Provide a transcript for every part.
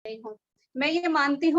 रही हूँ। मैं ये मानती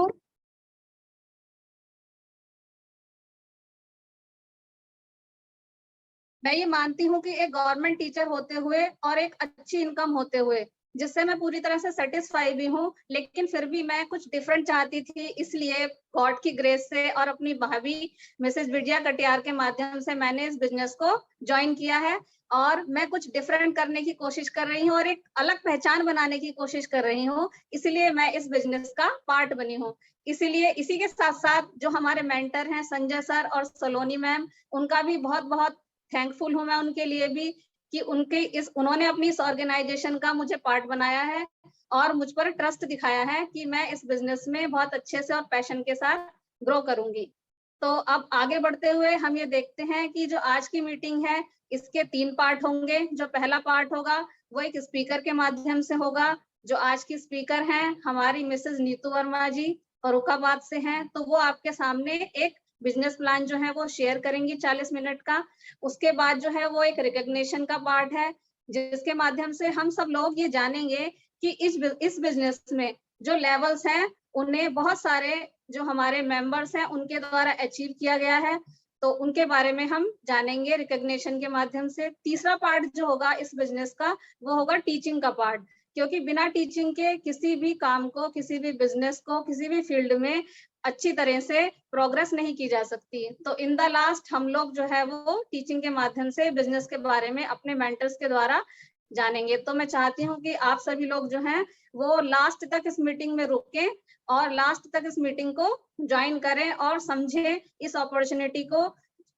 हूँ कि एक गवर्नमेंट टीचर होते हुए और एक अच्छी इनकम होते हुए, जिससे मैं पूरी तरह से सैटिस्फाई भी हूँ, लेकिन फिर भी मैं कुछ डिफरेंट चाहती थी, इसलिए गॉड की ग्रेस से और अपनी भाभी मिसेस विजया कटियार के माध्यम से मैंने इस बिज़नेस को जॉइन किया है और मैं कुछ डिफरेंट करने की कोशिश कर रही हूँ और एक अलग पहचान बनाने की कोशिश कर रही हूँ, इसलिए मैं इस बिज़नेस का पार्ट बनी हूँ। इसीलिए इसी के साथ-साथ जो हमारे मेंटर हैं संजय सर और सलोनी मैम, उनका भी बहुत-बहुत थैंकफुल हूँ मैं उनके लिए भी कि उन्होंने अपनी इस ऑर्गेनाइजेशन का मुझे पार्ट बनाया है और मुझ पर ट्रस्ट दिखाया है कि मैं इस बिज़नेस में बहुत अच्छे से और पैशन के साथ ग्रो करूँगी। तो अब आगे बढ़ते हुए हम ये देखते हैं कि जो आज की मीटिंग है, इसके 3 पार्ट होंगे। जो पहला पार्ट होगा, वो एक स्पीकर के माध्यम से होगा। जो आज की स्पीकर हैं, हमारी मिसेज़ नीतू वर्मा जी फर्रुखाबाद से हैं, तो वो आपके सामने एक बिज़नेस प्लान जो है वो शेयर करेंगी 40 मिनट का। उसके बाद जो है वो एक रिकॉग्निशन का पार्ट है, जिसके माध्यम से हम सब लोग ये जानेंगे कि इस बिज़नेस में जो लेवल्स हैं, उन्हें बहुत सारे जो हमारे मेंबर्स हैं, उनके द्वारा अचीव किया गया है, तो उनके बारे में हम जानेंगे रिकॉग्निशन के माध्यम से। तीसरा पार्ट जो होगा इस बिज़नेस का, वो होगा टीचिंग का पार्ट, क्योंकि बिना टीचिंग के किसी भी काम को, किसी भी बिज़नेस को, किसी भी फील्ड में अच्छी तरह से प्रोग्रेस नहीं की जा सकती। तो इन द लास्ट हम लोग जो है वो टीचिंग के माध्यम से बिज़नेस के बारे में अपने मेंटर्स के द्वारा जानेंगे। तो मैं चाहती हूँ कि आप सभी लोग जो हैं वो लास्ट तक इस मीटिंग में रुकें और लास्ट तक इस मीटिंग को जॉइन करें और समझें इस अपॉर्च्युनिटी को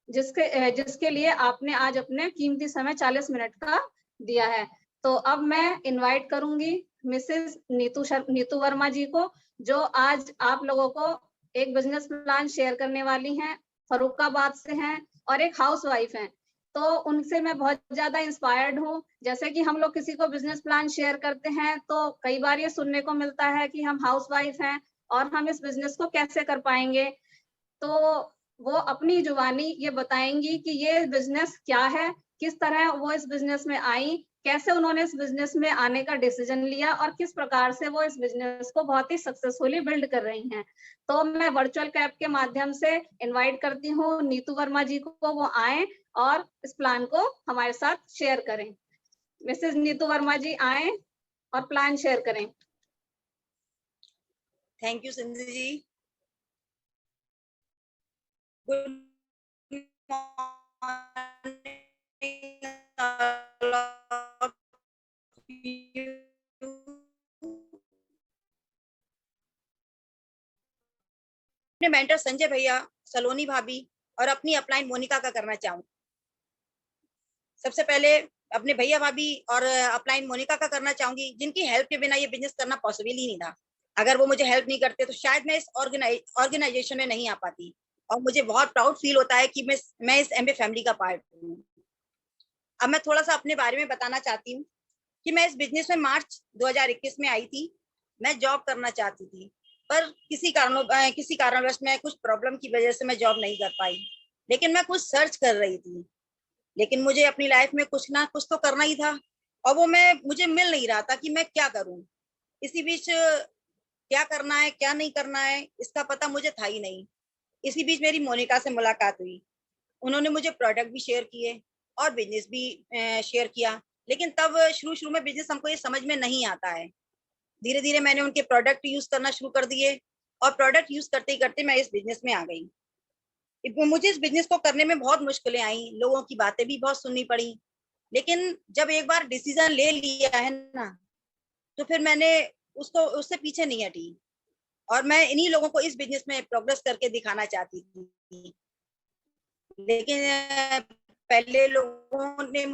जिसके लिए आपने आज अपने कीमती समय 40 मिनट का दिया है। तो अब मैं इनवाइट करूँगी मिसेज़ नीतू वर्मा जी को, जो आज आप लोगों को एक बिज़नेस प्लान शेयर करने वाली हैं, फर्रुखाबाद से हैं और एक हाउसवाइफ हैं। तो उनसे मैं बहुत ज़्यादा इंस्पायर्ड हूँ। जैसे कि हम लोग किसी को बिज़नेस प्लान शेयर करते हैं, तो कई बार ये सुनने को मिलता है कि हम हाउसवाइफ हैं और हम इस बिज़नेस को कैसे कर पाएँगे? तो वो अपनी जुबानी ये बताएँगी कि ये बिज़नेस क्या है, किस तरह वो इस बिज़नेस में आई, कैसे उन्होंने इस बिज़नेस में आने का डिसीज़न लिया और किस प्रकार से वो इस बिज़नेस को बहुत ही सक्सेसफुली बिल्ड कर रही हैं। तो मैं वर्चुअल कैब के माध्यम से इनवाइट करती हूँ नीतू वर्मा जी को, वो आएँ और इस प्लान को हमारे साथ शेयर करें। मिसेज़ नीतू वर्मा जी आएँ और प्लान शेयर करें। Thank you Sindhu ji. Good morning all of you. अपने मेंटर संजय भैया, सलोनी भाभी और अपनी अपलाइन मोनिका का करना चाहूँ। सबसे पहले अपने भैया भाभी और अपलाइन मोनिका का करना चाहूंगी, जिनकी हेल्प के बिना ये बिजनेस करना पॉसिबल ही नहीं था। अगर वो मुझे हेल्प नहीं करते तो शायद मैं इस ऑर्गेनाइजेशन में नहीं आ पाती। और मुझे बहुत प्राउड फील होता है कि मैं इस एमबे फैमिली का पार्ट हूँ। अब मैं थोड़ा सा अपने बारे में बताना चाहती हूँ कि मैं इस बिजनेस में मार्च 2021 में आई थी। मैं जॉब करना चाहती थी, पर किसी कारणवश मैं कुछ प्रॉब्लम की वजह से मैं जॉब नहीं कर पाई। लेकिन मैं कुछ सर्च कर रही थी, लेकिन मुझे अपनी लाइफ में कुछ ना कुछ तो करना ही था और वो मुझे मिल नहीं रहा था कि मैं क्या करूं। इसी बीच क्या करना है क्या नहीं करना है इसका पता मुझे था ही नहीं। इसी बीच मेरी मोनिका से मुलाकात हुई। उन्होंने मुझे प्रोडक्ट भी शेयर किए और बिजनेस भी शेयर किया। लेकिन तब शुरू शुरू में बिजनेस हमको ये समझ में नहीं आता है। धीरे धीरे मैंने उनके प्रोडक्ट यूज करना शुरू कर दिए और प्रोडक्ट यूज करते ही करते मैं इस बिजनेस में आ गई। मुझे इस बिजनेस को करने में बहुत मुश्किलें आई, लोगों की बातें भी बहुत सुननी पड़ी। लेकिन जब एक बार डिसीजन ले लिया है ना, तो फिर मैंने उससे पीछे नहीं हटी। और मैं इन्हीं लोगों को इस बिजनेस में प्रोग्रेस करके दिखाना चाहती थी। लेकिन पहले लोगों ने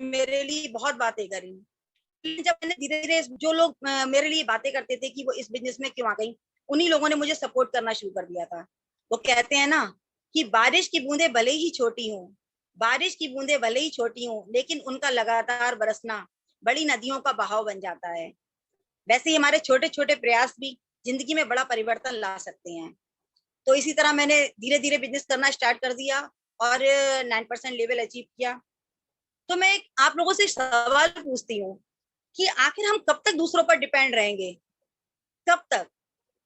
मेरे लिए बहुत बातें करी। जब मैंने धीरे धीरे जो लोग मेरे लिए बातें करते थे कि वो इस बिजनेस में क्यों आ गई, उन्हीं लोगों ने मुझे सपोर्ट करना शुरू कर दिया था। वो कहते हैं ना कि बारिश की बूंदें भले ही छोटी हों, बारिश की बूंदें भले ही छोटी हों, लेकिन उनका लगातार बरसना बड़ी नदियों का बहाव बन जाता है। वैसे ही हमारे छोटे छोटे प्रयास भी जिंदगी में बड़ा परिवर्तन ला सकते हैं। तो इसी तरह मैंने धीरे धीरे बिजनेस करना स्टार्ट कर दिया और 9% लेवल अचीव किया। तो मैं आप लोगों से सवाल पूछती हूँ कि आखिर हम कब तक दूसरों पर डिपेंड रहेंगे? कब तक?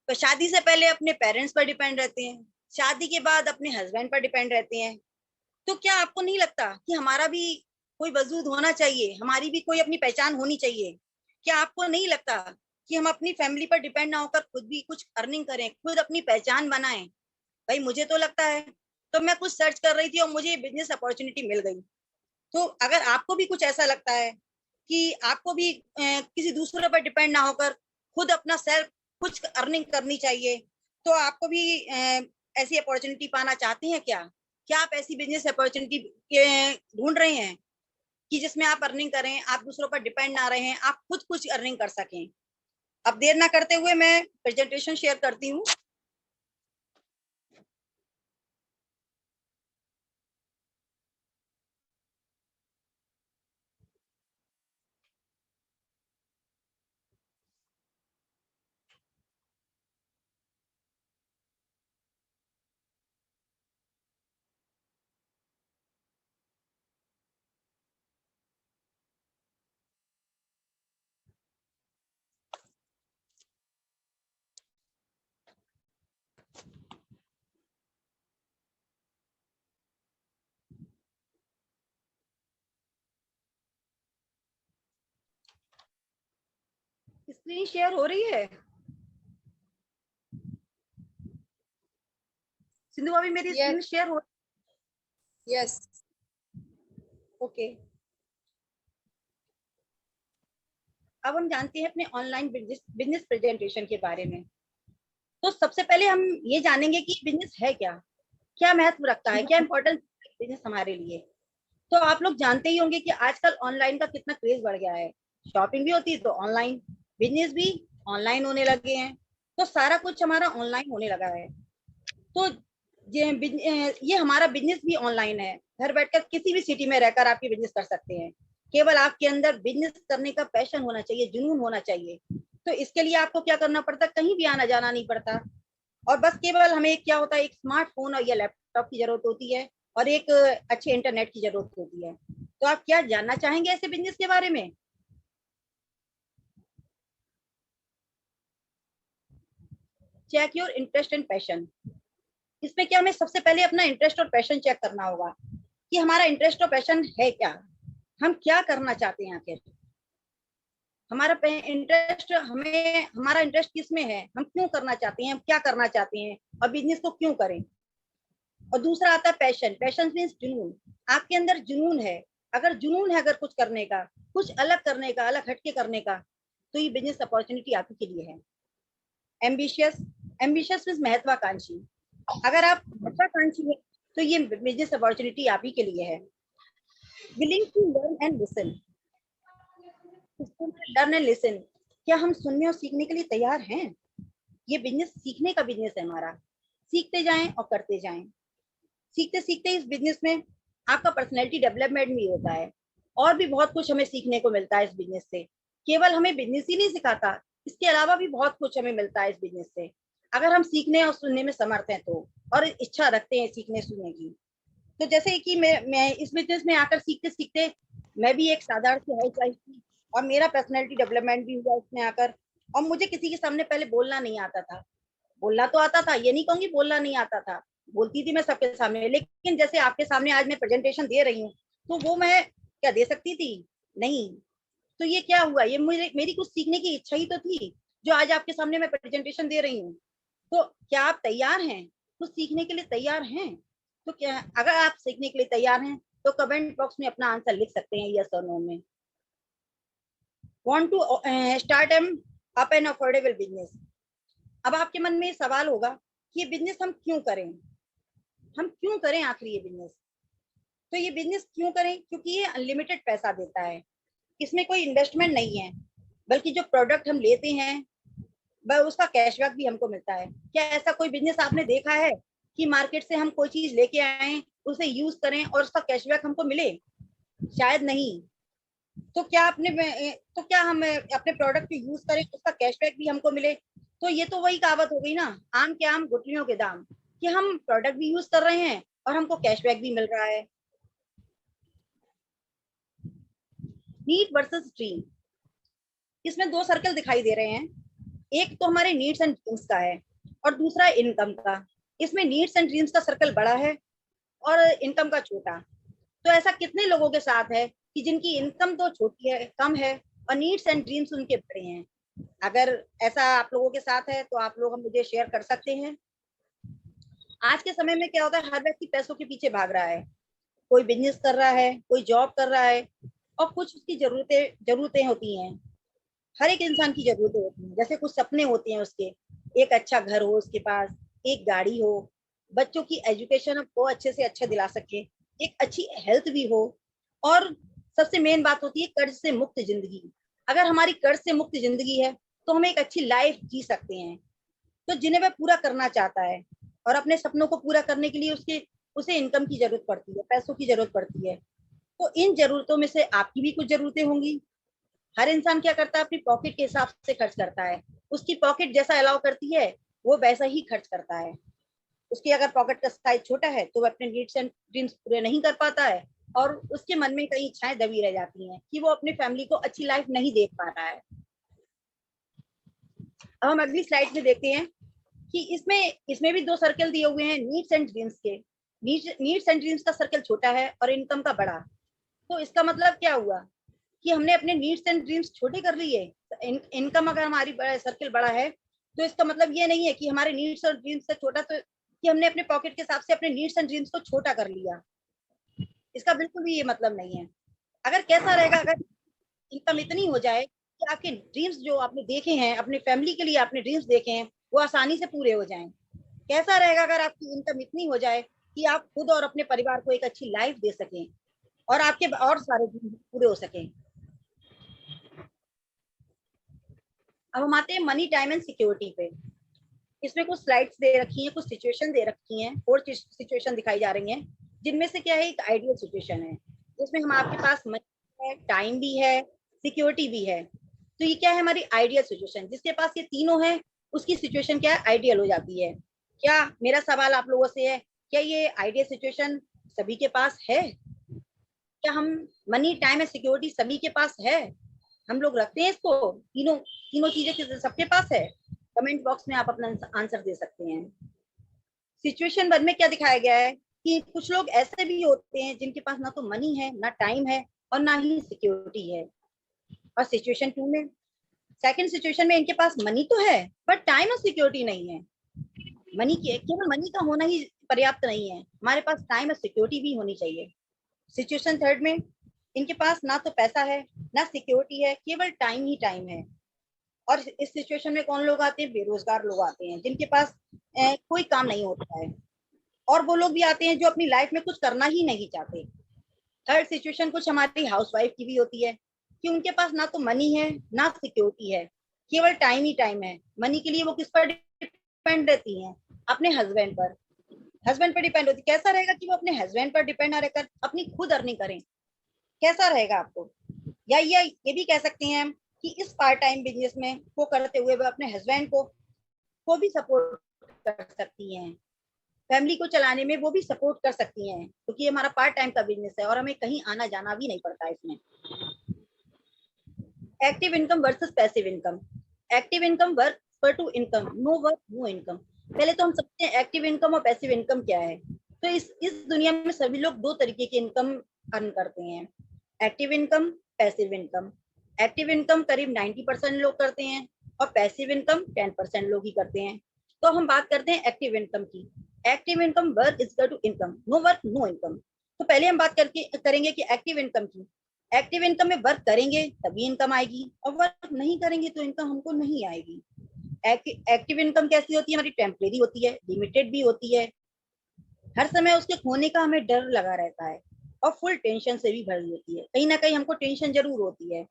तो शादी से पहले अपने पेरेंट्स पर डिपेंड रहते हैं, शादी के बाद अपने हस्बैंड पर डिपेंड रहते हैं। तो क्या आपको नहीं लगता कि हमारा भी कोई वजूद होना चाहिए, हमारी भी कोई अपनी पहचान होनी चाहिए? क्या आपको नहीं लगता कि हम अपनी फैमिली पर डिपेंड ना होकर खुद भी कुछ अर्निंग करें, खुद अपनी पहचान बनाएं? भाई मुझे तो लगता है। तो मैं कुछ सर्च कर रही थी और मुझे बिजनेस अपॉर्चुनिटी मिल गई। तो अगर आपको भी कुछ ऐसा लगता है कि आपको भी किसी दूसरे पर डिपेंड ना होकर खुद अपना सेल्फ कुछ अर्निंग करनी चाहिए, तो आपको भी ऐसी अपॉर्चुनिटी पाना चाहते हैं क्या? क्या आप ऐसी बिजनेस अपॉर्चुनिटी ढूंढ रहे हैं कि जिसमें आप अर्निंग करें, आप दूसरों पर डिपेंड ना रहें, आप खुद कुछ अर्निंग कर सकें? अब देर ना करते हुए मैं प्रेजेंटेशन शेयर करती हूँ। स्क्रीन शेयर हो रही है? सिंधु भाभी मेरी स्क्रीन शेयर हो? यस। ओके। अब हम जानते हैं अपने ऑनलाइन बिजनेस प्रेजेंटेशन के बारे में। तो सबसे पहले हम ये जानेंगे कि बिजनेस है क्या, क्या महत्व रखता है, क्या इंपॉर्टेंस बिजनेस हमारे लिए। तो आप लोग जानते ही होंगे कि आजकल ऑनलाइन का कितना क्रेज बढ़ गया है। शॉपिंग भी होती है तो ऑनलाइन, बिजनेस भी ऑनलाइन होने लगे हैं। तो सारा कुछ हमारा ऑनलाइन होने लगा है। तो ये हमारा बिजनेस भी ऑनलाइन है। घर बैठकर किसी भी सिटी में रहकर आप ये बिजनेस कर सकते हैं। केवल आपके अंदर बिजनेस करने का पैशन होना चाहिए, जुनून होना चाहिए। तो इसके लिए आपको क्या करना पड़ता है, कहीं भी आना जाना नहीं पड़ता। और बस केवल हमें क्या होता है, एक स्मार्टफोन और या लैपटॉप की जरूरत होती है और एक अच्छे इंटरनेट की जरूरत होती है। तो आप क्या जानना चाहेंगे ऐसे बिजनेस के बारे में? Check your interest and passion. इसमें क्या, हमें सबसे पहले अपना इंटरेस्ट और पैशन चेक करना होगा कि हमारा इंटरेस्ट और पैशन है क्या, हम क्या करना चाहते हैं आखिर। हमारा इंटरेस्ट, हमारा इंटरेस्ट किस में है, हम क्यों करना चाहते हैं, हम क्या करना चाहते हैं और बिजनेस को क्यों करें। और दूसरा आता है पैशन। पैशन मीन्स जुनून। आपके अंदर जुनून है, अगर जुनून है अगर कुछ करने का, कुछ अलग करने का, अलग हटके करने का, तो ये बिजनेस अपॉर्चुनिटी आप ही के लिए है। एम्बिशियस। एम्बिशियस मीन्स महत्वाकांक्षी। अगर आप महत्वाकांक्षी है तो ये बिजनेस अपॉर्चुनिटी आप ही के लिए है। Willing to learn and listen. Learn and listen, क्या हम सुनने और सीखने के लिए तैयार हैं? ये बिजनेस सीखने का बिजनेस है हमारा। सीखते जाएं और करते जाएं। सीखते सीखते इस बिजनेस में आपका पर्सनैलिटी डेवलपमेंट भी होता है और भी बहुत कुछ हमें सीखने को मिलता है इस बिजनेस से। केवल हमें बिजनेस ही नहीं सिखाता, इसके अलावा भी बहुत कुछ हमें मिलता है इस बिजनेस से, अगर हम सीखने और सुनने में समर्थ हैं तो, और इच्छा रखते हैं सीखने सुनने की। तो जैसे कि मैं इस बिजनेस में आकर सीखते सीखते मैं भी एक साधारण सी हाउस वाइफ थी और मेरा पर्सनैलिटी डेवलपमेंट भी हुआ इसमें आकर। और मुझे किसी के सामने पहले बोलना नहीं आता था। बोलना तो आता था, ये नहीं कहूंगी बोलना नहीं आता था, बोलती थी मैं सबके सामने। लेकिन जैसे आपके सामने आज मैं प्रेजेंटेशन दे रही हूँ, तो वो मैं क्या दे सकती थी? नहीं। तो ये क्या हुआ, ये मुझे मेरी कुछ सीखने की इच्छा ही तो थी, जो आज आपके सामने मैं प्रेजेंटेशन दे रही हूँ। तो क्या आप तैयार हैं, कुछ सीखने के लिए तैयार हैं? तो क्या, अगर आप सीखने के लिए तैयार हैं तो कमेंट बॉक्स में अपना आंसर लिख सकते हैं, यस और नो में। Want to start am up an affordable business. अब आपके मन में सवाल होगा कि ये बिजनेस हम क्यों करें, हम क्यों करें आखिर ये बिजनेस। तो ये बिजनेस क्यों करें, क्योंकि ये अनलिमिटेड पैसा देता है, इसमें कोई इन्वेस्टमेंट नहीं है, बल्कि जो प्रोडक्ट हम लेते हैं उसका कैशबैक भी हमको मिलता है। क्या ऐसा कोई बिजनेस आपने देखा है कि मार्केट से हम कोई चीज लेके आए, उसे यूज करें और उसका कैशबैक हमको मिले? शायद नहीं। तो क्या हम अपने प्रोडक्ट को यूज करें, उसका कैशबैक भी हमको मिले? तो ये तो वही कहावत हो गई ना, आम के आम गुठलियों के दाम, कि हम प्रोडक्ट भी यूज कर रहे हैं और हमको कैशबैक भी मिल रहा है। Need versus dream. इसमें दो सर्कल दिखाई दे रहे हैं। एक तो हमारे नीड्स एंड ड्रीम्स का है और दूसरा इनकम का। इसमें नीड्स एंड ड्रीम्स का सर्कल बड़ा है और इनकम का छोटा। तो ऐसा कितने लोगों के साथ है कि जिनकी इनकम तो छोटी है, कम है, और नीड्स एंड ड्रीम्स उनके बड़े हैं? अगर ऐसा आप लोगों के साथ है तो आप लोग हम मुझे शेयर कर सकते हैं। आज के समय में क्या होता है, हर व्यक्ति पैसों के पीछे भाग रहा है। कोई बिजनेस कर रहा है, कोई जॉब कर रहा है, और कुछ उसकी जरूरतें होती हैं। हर एक इंसान की जरूरतें होती हैं। जैसे कुछ सपने होते हैं उसके, एक अच्छा घर हो उसके पास, एक गाड़ी हो, बच्चों की एजुकेशन को अच्छे से अच्छा दिला सके, एक अच्छी हेल्थ भी हो, और सबसे मेन बात होती है कर्ज से मुक्त जिंदगी। अगर हमारी कर्ज से मुक्त जिंदगी है तो हम एक अच्छी लाइफ जी सकते हैं। तो जिन्हें वह पूरा करना चाहता है और अपने सपनों को पूरा करने के लिए उसे इनकम की जरूरत पड़ती है, पैसों की जरूरत पड़ती है। तो इन जरूरतों में से आपकी भी कुछ जरूरतें होंगी। हर इंसान क्या करता है, अपनी पॉकेट के हिसाब से खर्च करता है। उसकी पॉकेट जैसा अलाउ करती है वो वैसा ही खर्च करता है। उसकी अगर पॉकेट का साइज छोटा है तो वो अपने नीड्स एंड ड्रीम्स पूरे नहीं कर पाता है, और उसके मन में कई इच्छाएं दबी रह जाती हैं कि वो अपनी फैमिली को अच्छी लाइफ नहीं देख पा रहा है। अब हम अगली स्लाइड में देखते हैं कि इसमें भी दो सर्कल दिए हुए हैं नीड्स एंड ड्रीम्स के। नीड्स एंड ड्रीम्स का सर्कल छोटा है और इनकम का बड़ा। तो इसका मतलब क्या हुआ कि हमने अपने नीड्स एंड ड्रीम्स छोटे कर लिए। इनकम अगर हमारी सर्कल बड़ा है तो इसका मतलब ये नहीं है कि हमारे नीड्स और ड्रीम्स से छोटा, तो कि हमने अपने पॉकेट के हिसाब से अपने नीड्स एंड ड्रीम्स को छोटा कर लिया। इसका बिल्कुल भी ये मतलब नहीं है। अगर कैसा रहेगा, अगर इनकम इतनी हो जाए कि आपके ड्रीम्स जो आपने देखे हैं, अपने फैमिली के लिए आपने ड्रीम्स देखे हैं, वो आसानी से पूरे हो जाएं। कैसा रहेगा अगर आपकी इनकम इतनी हो जाए कि आप खुद और अपने परिवार को एक अच्छी लाइफ दे सकें और आपके और सारे ड्रीम्स पूरे हो सकें। अब हम आते हैं मनी, टाइम एंड सिक्योरिटी पे। इसमें कुछ स्लाइड्स दे रखी हैं, कुछ सिचुएशन दे रखी हैं, 4 सिचुएशन दिखाई जा रही हैं, जिनमें से क्या है, एक आइडियल सिचुएशन है जिसमें हम आपके पास मनी है, टाइम भी है, सिक्योरिटी भी है। तो ये क्या है, हमारी आइडियल सिचुएशन। जिसके पास ये तीनों है उसकी सिचुएशन क्या है, आइडियल हो जाती है। क्या मेरा सवाल आप लोगों से है, क्या ये आइडियल सिचुएशन सभी के पास है? क्या हम मनी, टाइम एंड सिक्योरिटी सभी के पास है? हम लोग रखते हैं इसको? तीनों तीनों चीजें सबके पास है? कमेंट बॉक्स में आप अपना आंसर दे सकते हैं। सिचुएशन 1 में क्या दिखाया गया है कि कुछ लोग ऐसे भी होते हैं जिनके पास ना तो मनी है, ना टाइम है, और ना ही सिक्योरिटी है। और सिचुएशन 2 में, सेकंड सिचुएशन में, इनके पास मनी तो है पर टाइम और सिक्योरिटी नहीं है। मनी केवल मनी का होना ही पर्याप्त नहीं है, हमारे पास टाइम और सिक्योरिटी भी होनी चाहिए। सिचुएशन 3 में, इनके पास ना तो पैसा है ना सिक्योरिटी है, केवल टाइम ही टाइम है। और इस सिचुएशन में कौन लोग आते हैं, बेरोजगार लोग आते हैं जिनके पास कोई काम नहीं होता है। और वो लोग भी आते हैं जो अपनी लाइफ में कुछ करना ही नहीं चाहते। थर्ड सिचुएशन कुछ हमारी हाउसवाइफ की भी होती है कि उनके पास ना तो मनी है ना सिक्योरिटी है, केवल टाइम ही टाइम है। मनी के लिए वो किस पर डिपेंड रहती हैं, अपने हस्बैंड पर। हस्बैंड पर डिपेंड होती, कैसा रहेगा कि वो अपने हस्बैंड पर डिपेंड ना रहकर अपनी खुद अर्निंग करें? कैसा रहेगा आपको? या ये भी कह सकते हैं कि इस पार्ट टाइम बिजनेस में को करते हुए वो अपने हस्बैंड को भी सपोर्ट कर सकती हैं, फैमिली को चलाने में वो भी सपोर्ट कर सकती हैं, क्योंकि ये हमारा पार्ट टाइम का बिजनेस है और हमें कहीं आना जाना भी नहीं पड़ता इसमें। Active income versus passive income. Active income work पर to income, no work no income. पहले तो हम समझते हैं एक्टिव इनकम और पैसिव इनकम क्या है। तो इस दुनिया में सभी लोग दो तरीके की इनकम अर्न करते हैं, active income, passive income. Active income करीब 90% लोग करते हैं और पैसिव इनकम 10% लोग ही करते हैं। तो हम बात करते हैं एक्टिव इनकम की। Active income work is equal to income, no work no income. तो पहले हम बात करेंगे कि एक्टिव इनकम की। एक्टिव इनकम में वर्क करेंगे तभी इनकम आएगी, और वर्क नहीं करेंगे तो इनकम हमको नहीं आएगी। एक्टिव इनकम कैसी होती है, हमारी टेम्परेरी होती है, लिमिटेड भी होती है, हर समय उसके खोने का हमें डर लगा रहता है, और फुल टेंशन से भी भरी होती है। कहीं ना कहीं हमको टेंशन जरूर होती है।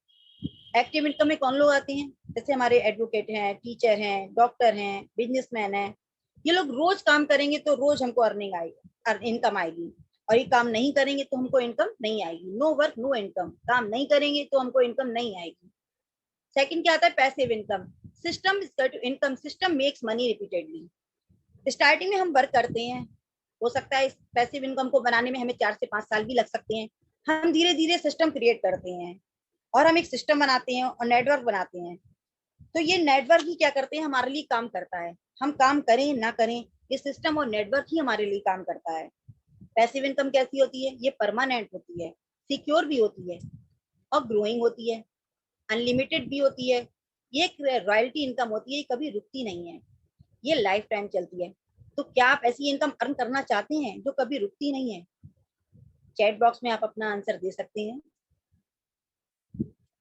एक्टिव इनकम में कौन लोग आते हैं, जैसे हमारे एडवोकेट हैं, टीचर हैं, डॉक्टर हैं, बिजनेसमैन हैं। ये लोग रोज काम करेंगे तो रोज हमको अर्निंग आएगी, इनकम आएगी, और ये काम नहीं करेंगे तो हमको इनकम नहीं आएगी। नो वर्क नो इनकम, काम नहीं करेंगे तो हमको इनकम नहीं आएगी। सेकंड क्या आता है, passive income. System income, system makes money repeatedly. Starting में हम वर्क करते हैं, हो सकता है इस पैसिव इनकम को बनाने में हमें 4 से 5 साल भी लग सकते हैं। हम धीरे धीरे सिस्टम क्रिएट करते हैं और हम एक सिस्टम बनाते हैं और नेटवर्क बनाते हैं। तो ये नेटवर्क ही क्या करते हैं, हमारे लिए काम करता है। हम काम करें ना करें, ये सिस्टम और नेटवर्क ही हमारे लिए काम करता है। पैसिव इनकम कैसी होती है, ये परमानेंट होती है, सिक्योर भी होती है और ग्रोइंग होती है, अनलिमिटेड भी होती है। ये एक रॉयल्टी इनकम होती है, ये कभी रुकती नहीं है, ये लाइफ टाइम चलती है। तो क्या आप ऐसी इनकम अर्न करना चाहते हैं जो कभी रुकती नहीं है? चैट बॉक्स में आप अपना आंसर दे सकते हैं।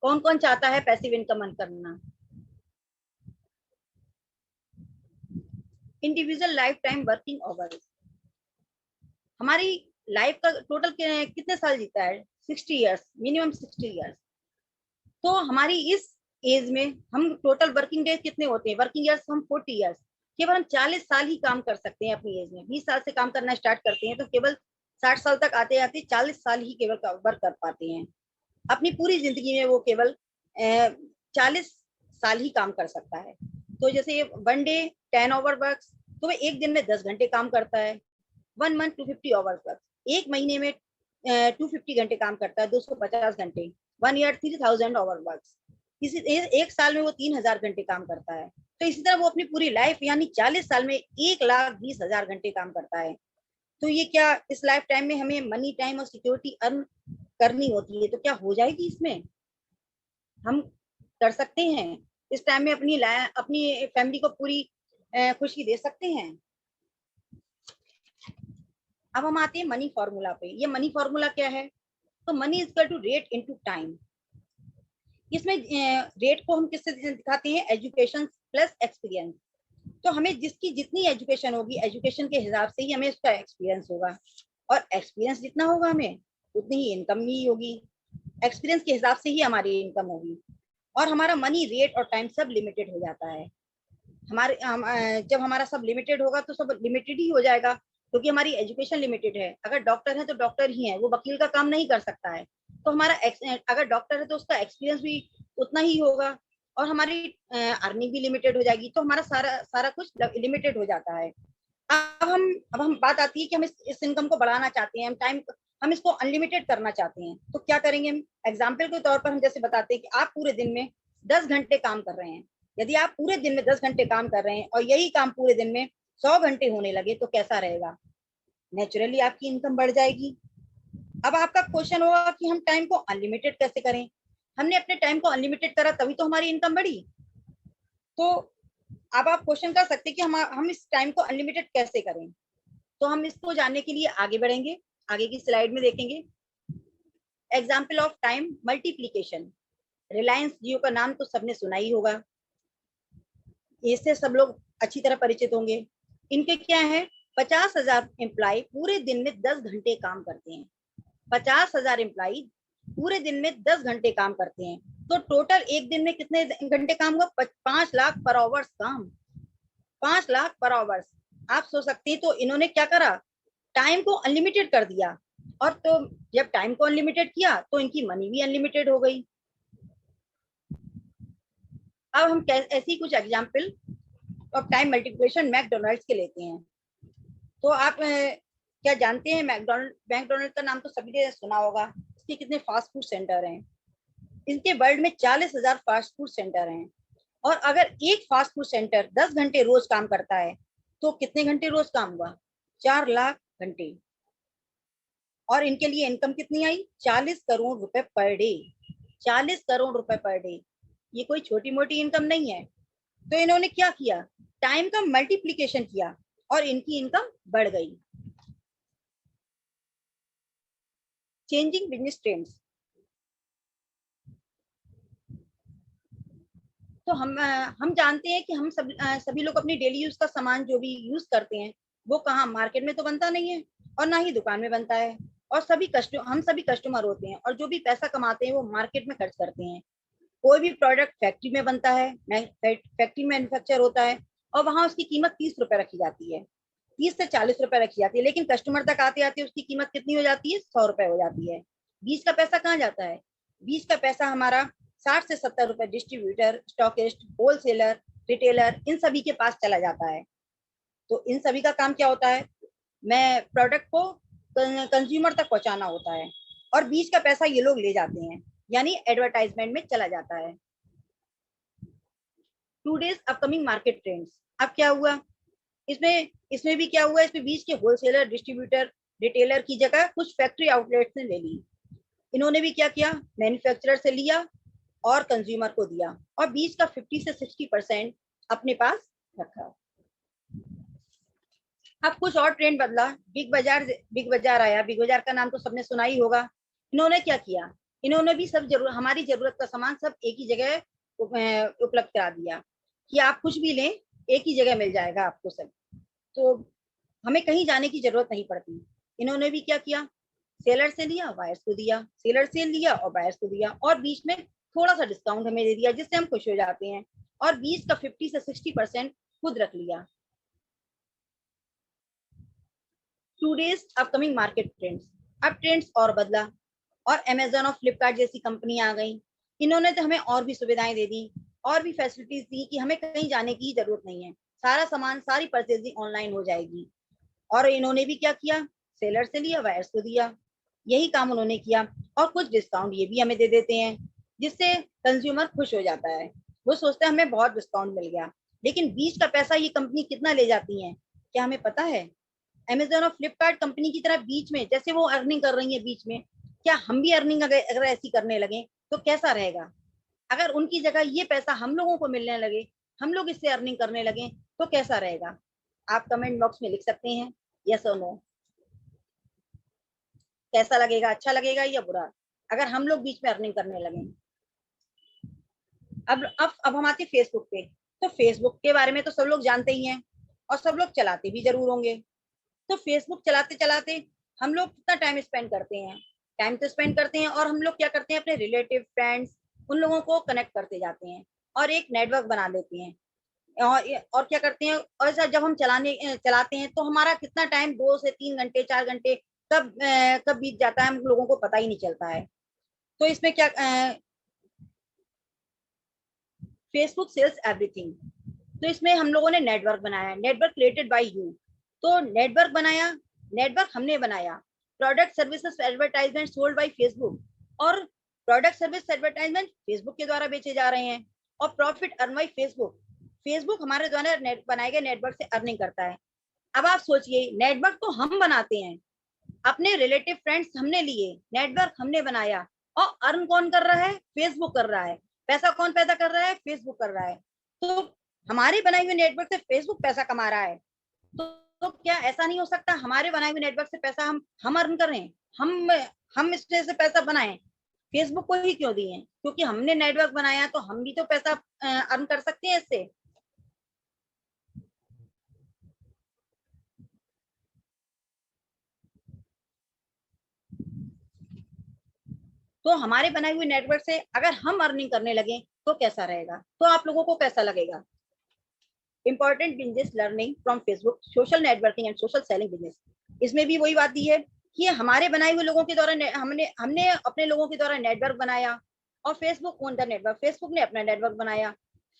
कौन कौन चाहता है पैसिव इनकम अर्न करना? Individual life time working hours, हमारी लाइफ का टोटल कितने साल जीता है? 60 ईयर्स, मिनिमम 60 ईयर्स। तो हमारी इस एज में हम टोटल वर्किंग डेज कितने होते हैं? वर्किंग ईयर्स हम 40 ईयर्स, केवल हम 40 साल ही काम कर सकते हैं अपनी एज में। 20 साल से काम करना स्टार्ट करते हैं तो केवल 60 साल तक आते आते 40 साल ही केवल वर्क कर पाते हैं। अपनी पूरी जिंदगी में वो केवल 40 साल ही काम कर सकता है। तो जैसे 1 डे 10 आवर वर्क, तो वह एक दिन में 10 घंटे काम करता है। 1 मंथ 250 आवर्स वर्क, एक महीने में 250 घंटे काम करता है, 250 घंटे। 1 ईयर 3000 आवर वर्क, इसी एक साल में वो 3000 घंटे काम करता है। तो इसी तरह वो अपनी पूरी लाइफ यानी 40 साल में 1,20,000 घंटे काम करता है। तो ये क्या इस लाइफ टाइम में हमें मनी, टाइम और सिक्योरिटी अर्न करनी होती है, तो क्या हो जाएगी इसमें? हम कर सकते हैं इस टाइम में अपनी फैमिली को पूरी खुशी दे सकते हैं। अब हम आते हैं मनी फॉर्मूला पे। ये मनी फॉर्मूला क्या है? तो money is equal to rate into time. इसमें रेट को हम किससे दिखाते हैं? Education plus experience. तो हमें जिसकी जितनी एजुकेशन होगी, एजुकेशन के हिसाब से ही हमें उसका एक्सपीरियंस होगा, और एक्सपीरियंस जितना होगा हमें उतनी ही इनकम भी होगी। एक्सपीरियंस के हिसाब से ही हमारी इनकम होगी, और हमारा मनी, रेट और टाइम सब लिमिटेड हो जाता है। जब हमारा सब लिमिटेड होगा तो सब लिमिटेड ही हो जाएगा, क्योंकि हमारी एजुकेशन लिमिटेड है। अगर डॉक्टर है तो डॉक्टर ही है, वो वकील का काम नहीं कर सकता है। तो हमारा अगर डॉक्टर है तो उसका एक्सपीरियंस भी उतना ही होगा, और हमारी अर्निंग भी लिमिटेड हो जाएगी। तो हमारा सारा सारा कुछ लिमिटेड हो जाता है। अब हम बात आती है कि हम इस इनकम को बढ़ाना चाहते हैं, हम इसको अनलिमिटेड करना चाहते हैं। तो क्या करेंगे हम? एग्जाम्पल के तौर पर हम जैसे बताते हैं कि आप पूरे दिन में 10 घंटे काम कर रहे हैं। यदि आप पूरे दिन में 10 घंटे काम कर रहे हैं और यही काम पूरे दिन में 100 घंटे होने लगे तो कैसा रहेगा? नेचुरली आपकी इनकम बढ़ जाएगी। अब आपका क्वेश्चन होगा कि हम टाइम को अनलिमिटेड कैसे करें? हमने अपने टाइम को अनलिमिटेड करा तभी तो हमारी इनकम बढ़ी। तो अब आप क्वेश्चन कर सकते हैं कि हम इस टाइम को अनलिमिटेड कैसे करें? तो हम इसको जानने के लिए आगे बढ़ेंगे, आगे की स्लाइड में देखेंगे। Example of time multiplication. Reliance Jio का नाम तो सबने सुना ही होगा, इससे सब लोग अच्छी तरह परिचित होंगे। इनके क्या है? 50,000 एम्प्लॉय पूरे दिन में 10 घंटे काम करते हैं। 50,000 एम्प्लॉय पूरे दिन में 10 घंटे काम करते हैं। तो टोटल एक दिन में कितने घंटे काम हुआ? 5 लाख पर आवर्स काम। 5 लाख पर आवर्स। आप सोच सकते हैं, तो इन्होंने क्या करा? टाइम को अनलिमिटेड कर दिया, और तो जब टाइम को अनलिमिटेड किया तो इनकी मनी भी अनलिमिटेड हो गई। अब हम ऐसी कुछ example of time multiplication McDonald's के लेते हैं। तो आप क्या जानते हैं मैकडोनल्ड का नाम तो सभी ने सुना होगा। इसके कितने फास्ट फूड सेंटर हैं? इनके वर्ल्ड में 40,000 फास्ट फूड सेंटर हैं, और अगर एक फास्ट फूड सेंटर 10 घंटे रोज काम करता है तो कितने घंटे रोज काम हुआ? 4 लाख घंटे। और इनके लिए इनकम कितनी आई? 40 करोड़ रुपए पर डे। 40 करोड़ रुपए पर डे, ये कोई छोटी मोटी इनकम नहीं है। तो इन्होंने क्या किया? टाइम का मल्टीप्लीकेशन किया और इनकी इनकम बढ़ गई। Changing business trends. तो हम जानते हैं कि हम सभी लोग अपनी डेली यूज का सामान जो भी यूज करते हैं वो कहाँ? मार्केट में तो बनता नहीं है, और ना ही दुकान में बनता है। और हम सभी कस्टमर होते हैं, और जो भी पैसा कमाते हैं वो मार्केट में खर्च करते हैं। कोई भी प्रोडक्ट फैक्ट्री में बनता है, फैक्ट्री में मैन्युफैक्चर होता है, और वहां उसकी कीमत 30 रुपए रखी जाती है, 30 से 40 रुपए रखी जाती है। लेकिन कस्टमर तक आते आते उसकी कीमत कितनी हो जाती है? 100 रुपए हो जाती है। बीच का पैसा कहाँ जाता है? बीच का पैसा हमारा 60 से 70 रुपए डिस्ट्रीब्यूटर, स्टॉकिस्ट, होलसेलर, रिटेलर, इन सभी के पास चला जाता है। तो इन सभी का काम क्या होता है? मैं प्रोडक्ट को कंज्यूमर तक पहुंचाना होता है, और बीच का पैसा ये लोग ले जाते हैं, यानी एडवर्टाइजमेंट में चला जाता है। Today's upcoming market trends. अब क्या हुआ इसमें भी क्या हुआ, इसमें बीच के होलसेलर, डिस्ट्रीब्यूटर, रिटेलर की जगह कुछ फैक्ट्री आउटलेट्स ने ले ली। इन्होंने भी क्या किया, मैन्युफैक्चरर से लिया और कंज्यूमर को दिया और बीच का 50 से 60% अपने पास रखा। अब कुछ और ट्रेंड बदला, बिग बाजार आया। बिग बाजार का नाम तो सबने सुना ही होगा। इन्होंने क्या किया, इन्होंने भी सब हमारी जरूरत का सामान सब एक ही जगह उपलब्ध करा दिया कि आप कुछ भी लें एक ही जगह मिल जाएगा आपको सब, तो हमें कहीं जाने की जरूरत नहीं पड़ती। इन्होंने भी क्या किया, सेलर से लिया बायर्स को दिया, सेलर से लिया और बायर्स को दिया और बीच में थोड़ा सा डिस्काउंट हमें दे दिया जिससे हम खुश हो जाते हैं और बीच का 50 से 60% खुद रख लिया। Today's upcoming market trends. अब ट्रेंड्स और बदला और अमेजोन और फ्लिपकार्ट जैसी कंपनी आ गई। इन्होंने तो हमें और भी सुविधाएं दे दी और भी फैसिलिटीज दी कि हमें कहीं जाने की जरूरत नहीं है, सारा सामान सारी परचेजिंग ऑनलाइन हो जाएगी। और इन्होंने भी क्या किया, सेलर से लिया बायर्स को दिया, यही काम उन्होंने किया और कुछ डिस्काउंट ये भी हमें दे देते हैं जिससे कंज्यूमर खुश हो जाता है। वो सोचते हैं हमें बहुत डिस्काउंट मिल गया, लेकिन बीच का पैसा ये कंपनी कितना ले जाती है क्या हमें पता है? अमेजोन और फ्लिपकार्ट कंपनी की तरह बीच में जैसे वो अर्निंग कर रही है बीच में, क्या हम भी अर्निंग अगर ऐसी करने लगे तो कैसा रहेगा? अगर उनकी जगह ये पैसा हम लोगों को मिलने लगे, हम लोग इससे अर्निंग करने लगे तो कैसा रहेगा? आप कमेंट बॉक्स में लिख सकते हैं यस और नो। कैसा लगेगा, अच्छा लगेगा या बुरा अगर हम लोग बीच में अर्निंग करने लगे? अब हम आते हैं फेसबुक पे। तो फेसबुक के बारे में तो सब लोग जानते ही हैं और सब लोग चलाते भी जरूर होंगे। तो फेसबुक चलाते चलाते हम लोग कितना टाइम स्पेंड करते हैं? टाइम तो स्पेंड करते हैं और हम लोग क्या करते हैं, अपने रिलेटिव फ्रेंड्स उन लोगों को कनेक्ट करते जाते हैं और एक नेटवर्क बना लेते हैं। और क्या करते हैं, और जब हम चलाते हैं तो हमारा कितना टाइम 2 से 3 घंटे 4 घंटे कब बीत जाता है हम लोगों को पता ही नहीं चलता है। तो इसमें क्या, फेसबुक सेल्स एवरीथिंग। तो इसमें हम लोगों ने नेटवर्क बनाया, नेटवर्क क्रिएटेड बाय यू। तो नेटवर्क बनाया, नेटवर्क हमने बनाया। Product services advertisement sold by Facebook, और प्रोडक्ट सर्विस एडवर्टाइजमेंट फेसबुक के द्वारा बेचे जा रहे हैं और profit earn by Facebook. Facebook हमारे द्वारा बनाए गए नेटवर्क से अर्निंग करता है। अब आप सोचिए, नेटवर्क तो हम बनाते हैं, अपने रिलेटिव फ्रेंड्स हमने लिए, नेटवर्क हमने बनाया और अर्न कौन कर रहा है? फेसबुक कर रहा है। पैसा कौन पैदा कर रहा है? फेसबुक कर रहा है। तो हमारे बनाए हुए नेटवर्क से फेसबुक पैसा कमा रहा है। तो क्या ऐसा नहीं हो सकता हमारे बनाए हुए नेटवर्क से पैसा हम अर्न कर रहे हैं? हम इससे से पैसा बनाए, फेसबुक को ही क्यों दिए? क्योंकि हमने नेटवर्क बनाया तो हम भी तो पैसा अर्न कर सकते हैं इससे। तो हमारे बनाए हुए नेटवर्क से अगर हम अर्निंग करने लगे तो कैसा रहेगा? तो आप लोगों को कैसा लगेगा? Important business learning from Facebook, social networking and social selling business. इसमें भी वही बात दी है कि हमारे बनाए हुए लोगों के द्वारा हमने अपने लोगों के द्वारा नेटवर्क बनाया और Facebook own the network, Facebook ने अपना नेटवर्क बनाया।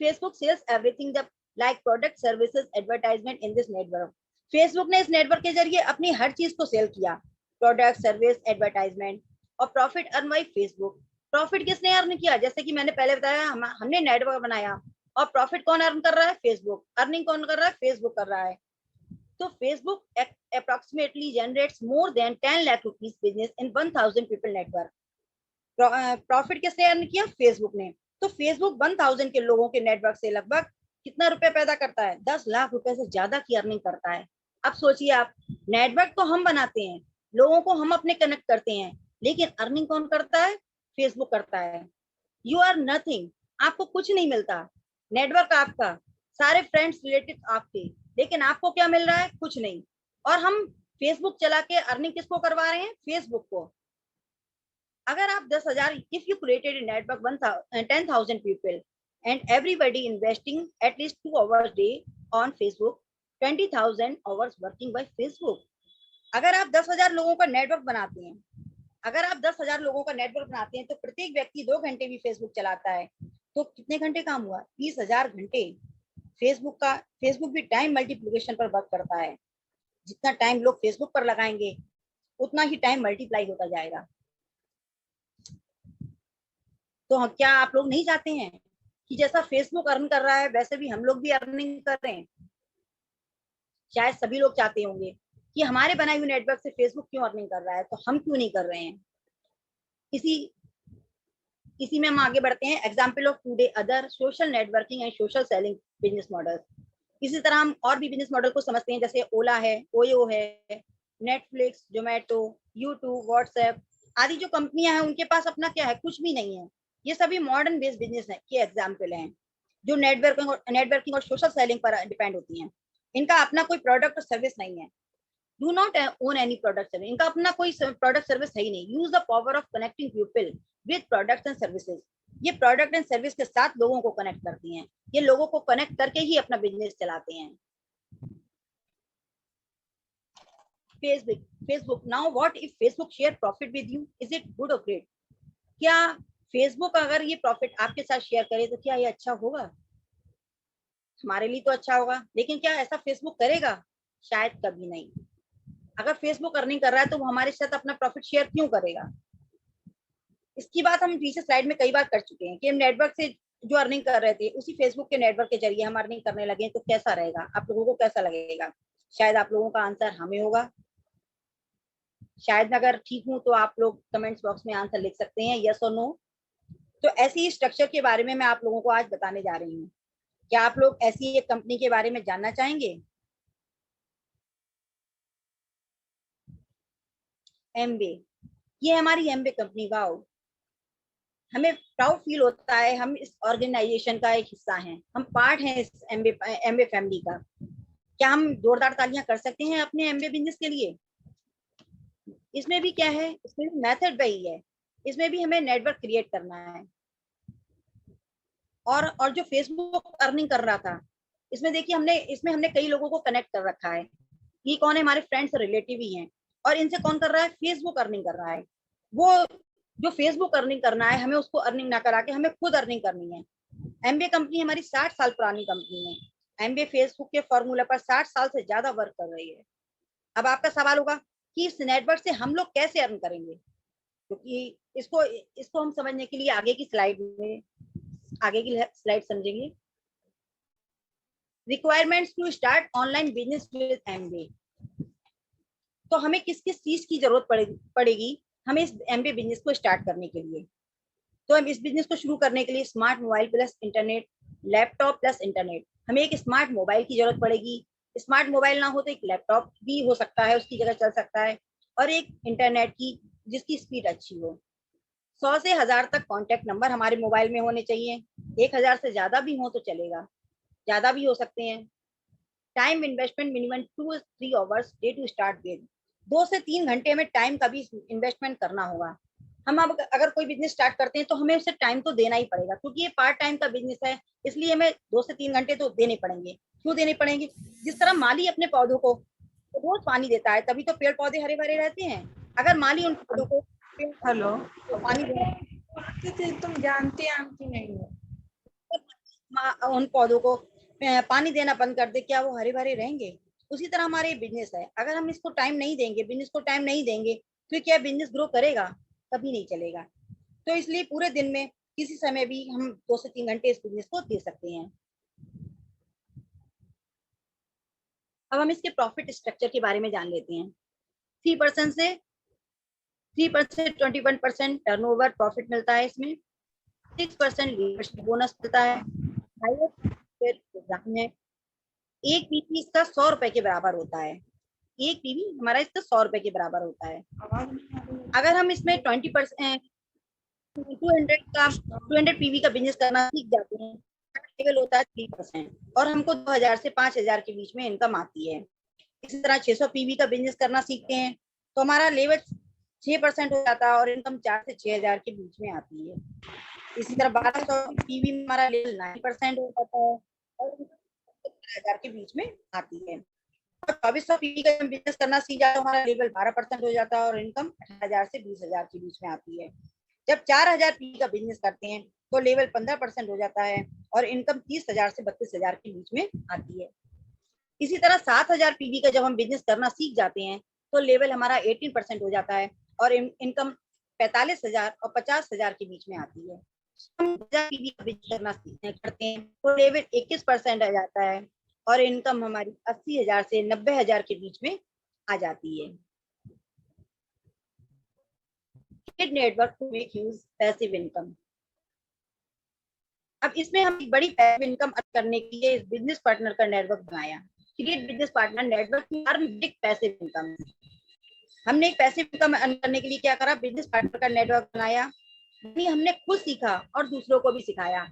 Facebook sales everything the like product services advertisement in this network. Facebook ने इस नेटवर्क के जरिए अपनी हर चीज को सेल किया, प्रोडक्ट सर्विस एडवर्टाइजमेंट, और profit earn by Facebook. Profit किसने अर्न किया? जैसे कि मैंने पहले बताया, हमने नेटवर्क बनाया और प्रॉफिट कौन अर्न कर रहा है? फेसबुक। अर्निंग कौन कर रहा है? फेसबुक कर रहा है। तो Facebook approximately generates more than 10 lakh rupees business in 1000 people network. Profit किसने अर्न किया? फेसबुक ने। तो फेसबुक 1000 के लोगों के नेटवर्क से लगभग कितना रुपए पैदा करता है? 10 लाख रुपए से ज्यादा की अर्निंग करता है। अब सोचिए आप, नेटवर्क तो हम बनाते हैं, लोगों को हम अपने कनेक्ट करते हैं, लेकिन अर्निंग कौन करता है? फेसबुक करता है। यू आर नथिंग, आपको कुछ नहीं मिलता। नेटवर्क आपका, सारे फ्रेंड्स रिलेटिव आपके, लेकिन आपको क्या मिल रहा है? कुछ नहीं। और हम फेसबुक चला के अर्निंग किसको करवा रहे हैं? फेसबुक को। अगर आप 10,000, if you created a network 10,000 people and everybody investing at least 2 hours day on Facebook, 20,000 hours working by Facebook. अगर आप 10,000 लोगों का नेटवर्क बनाते हैं, अगर आप 10,000 लोगों का नेटवर्क बनाते हैं तो प्रत्येक व्यक्ति 2 घंटे भी फेसबुक चलाता है, तो कितने घंटे काम हुआ? 30,000 घंटे। फेसबुक भी टाइम मल्टीप्लिकेशन पर वर्क करता है। जितना टाइम लोग फेसबुक पर लगाएंगे उतना ही टाइम मल्टीप्लाई होता जाएगा। तो क्या आप लोग नहीं चाहते हैं कि जैसा फेसबुक अर्न कर रहा है वैसे भी हम लोग भी अर्निंग कर रहे हैं। शायद सभी लोग चाहते होंगे कि हमारे बनाए हुए नेटवर्क से फेसबुक क्यों अर्निंग कर रहा है, तो हम क्यों नहीं कर रहे हैं। इसी में हम आगे बढ़ते हैं। Example of today other social networking and social selling business model. इसी तरह हम और भी बिजनेस मॉडल को समझते हैं, जैसे ओला है, ओयो है, नेटफ्लिक्स, जोमेटो, यूट्यूब, व्हाट्सएप आदि जो कंपनियां हैं उनके पास अपना क्या है, कुछ भी नहीं है। ये सभी मॉडर्न बेस्ड बिजनेस के एग्जाम्पल हैं जो नेटवर्किंग और सोशल सेलिंग पर डिपेंड होती हैं। इनका अपना कोई प्रोडक्ट और सर्विस नहीं है। Do not own any product service. इनका अपना कोई प्रोडक्ट सर्विस है ही नहीं। Use the power of connecting people with products and services. ये प्रोडक्ट एंड सर्विस के साथ लोगों को कनेक्ट करती हैं। ये लोगों को कनेक्ट करके ही अपना बिजनेस चलाते हैं। Facebook now what if Facebook share profit with you, is it good और ग्रेट? क्या फेसबुक अगर ये प्रॉफिट आपके साथ शेयर करे तो क्या ये अच्छा होगा? हमारे लिए तो अच्छा होगा, लेकिन क्या ऐसा फेसबुक करेगा? शायद कभी नहीं। अगर फेसबुक अर्निंग कर रहा है तो वो हमारे साथ अपना प्रॉफिट शेयर क्यों करेगा? इसकी बात हम पीछे स्लाइड में कई बार कर चुके हैं कि हम नेटवर्क से जो अर्निंग कर रहे थे उसी फेसबुक के नेटवर्क के जरिए हम अर्निंग करने लगे तो कैसा रहेगा? आप लोगों को कैसा लगेगा? शायद आप लोगों का आंसर हमें होगा। शायद अगर ठीक हूं तो आप लोग कमेंट्स बॉक्स में आंसर लिख सकते हैं, यस और नो। तो ऐसी ही स्ट्रक्चर के बारे में मैं आप लोगों को आज बताने जा रही हूँ। क्या आप लोग ऐसी एक कंपनी के बारे में जानना चाहेंगे? एमबे, ये हमारी एमबे कंपनी। वाओ, हमें प्राउड फील होता है, हम इस ऑर्गेनाइजेशन का एक हिस्सा हैं, हम पार्ट हैं इस एमबे फैमिली का। क्या हम जोरदार तालियां कर सकते हैं अपने एमबे बिजनेस के लिए? इसमें भी क्या है, इसमें भी मेथड वही है। इसमें भी हमें नेटवर्क क्रिएट करना है। और जो फेसबुक अर्निंग कर रहा था, इसमें देखिए हमने कई लोगों को कनेक्ट कर रखा है। ये कौन है? हमारे फ्रेंड्स और रिलेटिव ही हैं। और इनसे कौन कर रहा है? फेसबुक अर्निंग कर रहा है। वो जो फेसबुक अर्निंग करना है, हमें उसको अर्निंग ना करा के हमें खुद अर्निंग करनी है। एमबीए कंपनी हमारी 60 साल पुरानी कंपनी है। एमबीए फेसबुक के फॉर्मूला पर 60 साल से ज्यादा वर्क कर रही है। अब आपका सवाल होगा कि इस नेटवर्क से हम लोग कैसे अर्न करेंगे? क्योंकि इसको हम समझने के लिए आगे की स्लाइड समझेंगे। Requirements to start online business with MBA. तो हमें किस किस चीज की जरूरत पड़ेगी हमें इस एमबीए बिजनेस को स्टार्ट करने के लिए? तो हम इस बिजनेस को शुरू करने के लिए smart mobile plus internet, laptop plus internet. हमें एक स्मार्ट मोबाइल की जरूरत पड़ेगी। स्मार्ट मोबाइल ना हो तो एक लैपटॉप भी हो सकता है, उसकी जगह चल सकता है। और एक इंटरनेट की जिसकी स्पीड अच्छी हो। 100 से 1000 तक कॉन्टेक्ट नंबर हमारे मोबाइल में होने चाहिए। 1000 से ज्यादा भी हो तो चलेगा, ज्यादा भी हो सकते हैं। टाइम इन्वेस्टमेंट मिनिमम 2 से 3 hours day to start with. 2 से 3 घंटे में टाइम का भी इन्वेस्टमेंट करना होगा। हम अब अगर कोई बिजनेस स्टार्ट करते हैं तो हमें उसे टाइम तो देना ही पड़ेगा, क्योंकि ये पार्ट टाइम का बिजनेस है। इसलिए हमें 2 से 3 घंटे तो देने पड़ेंगे। क्यों देने पड़ेंगे? जिस तरह माली अपने पौधों को रोज पानी देता है, तभी तो पेड़ पौधे हरे भरे रहते हैं। अगर माली उन पौधों को हेलो, पानी तुम जानती आम की नहीं हो? उन पौधों को पानी देना बंद कर दे, क्या वो हरे भरे रहेंगे? उसी तरह हमारे बिजनेस है। अगर हम इसको टाइम नहीं देंगे, बिजनेस को टाइम नहीं देंगे, तो क्या बिजनेस ग्रो करेगा? कभी नहीं चलेगा। तो इसलिए पूरे दिन में किसी समय भी हम 2 से 3 घंटे इस बिजनेस को दे सकते हैं। अब हम इसके प्रॉफिट स्ट्रक्चर के बारे में जान लेते हैं। 3% से 21% टर्नओवर प्रॉफिट मिलता है। इसमें 6% बोनस मिलता है। प्रोग्राम है। एक पीवी इसका 100 रुपए के बराबर होता है। एक पीवी हमारा इसका 100 रुपए के बराबर होता है। अगर हम इसमें 20% 200 पीवी का बिजनेस करना सीख जाते हैं, लेवल होता है 3% और हमको 2000 से 5000 के बीच में इनकम आती है। इसी तरह 600 पीवी का बिजनेस करना सीखते हैं तो हमारा लेवल 6% हो जाता है और इनकम 4 से 6000 के बीच में आती है। इसी तरह 1200 पीवी में हमारा लेवल 9% हो जाता है और 7000 के बीच में आती है। और 2400 पीवी का बिजनेस करना सीख जाता है, हमारा लेवल 12% हो जाता है और इनकम 18,000 से 20,000 के बीच में आती है। जब 4000 पीवी का बिजनेस करते हैं तो लेवल 15% हो जाता है और इनकम 30,000 से 32,000 के बीच में आती है। इसी तरह 7000 पीवी का जब हम बिजनेस करना सीख जाते हैं तो लेवल हमारा 18% हो जाता है और इनकम 45,000 और 50,000 के बीच में आती है। हम 1000 पीवी का बिजनेस करना करते हैं तो लेवल 21% आ जाता है और इनकम हमारी 80,000 से 90,000 के बीच में आ जाती है। Network to make use passive income. अब इसमें हम एक बड़ी पैसिव इनकम करने के लिए बिजनेस पार्टनर का नेटवर्क बनाया। Create business partner network to earn big passive income. हमने एक पैसिव इनकम अर्न करने के लिए क्या करा, बिजनेस पार्टनर का नेटवर्क बनाया। हमने खुद सीखा और दूसरों को भी सिखाया।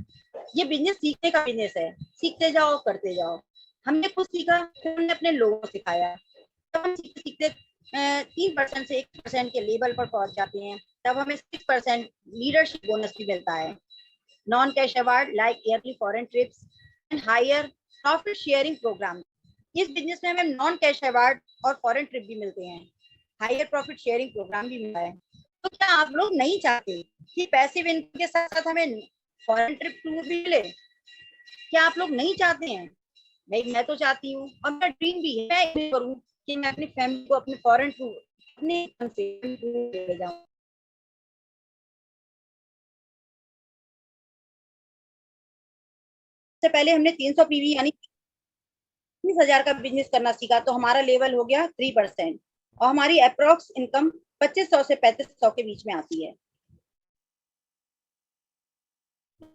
ये बिजनेस सीखने का बिजनेस है, सीखते जाओ करते जाओ। हमने खुद सीखा, फिर हमने अपने लोगों को सिखाया। तब हम सीखते सीखते 3% से 1% के लेवल पर पहुंच जाते हैं। तब हमें 6% लीडरशिप बोनस भी मिलता है। Non cash award like yearly foreign trips and higher profit sharing programme. इस बिजनेस में हमें नॉन कैश अवार्ड और फॉरेन ट्रिप भी मिलते हैं, हायर प्रॉफिट शेयरिंग प्रोग्राम भी मिला है। तो क्या आप लोग नहीं चाहते कि पैसिव इनकम के साथ साथ हमें फॉरेन ट्रिप टूर भी मिले? क्या आप लोग नहीं चाहते हैं? भाई मैं तो चाहती हूँ और मेरा ड्रीम भी है, मैं करूँ कि मैं अपनी फैमिली को अपने फॉरेन टूर अपने ले जाऊँ। सबसे पहले हमने 300 पीवी यानी 30,000 का बिजनेस करना सीखा तो हमारा लेवल हो गया 3% और हमारी अप्रोक्स इनकम 2500 से 3500 के बीच में आती है।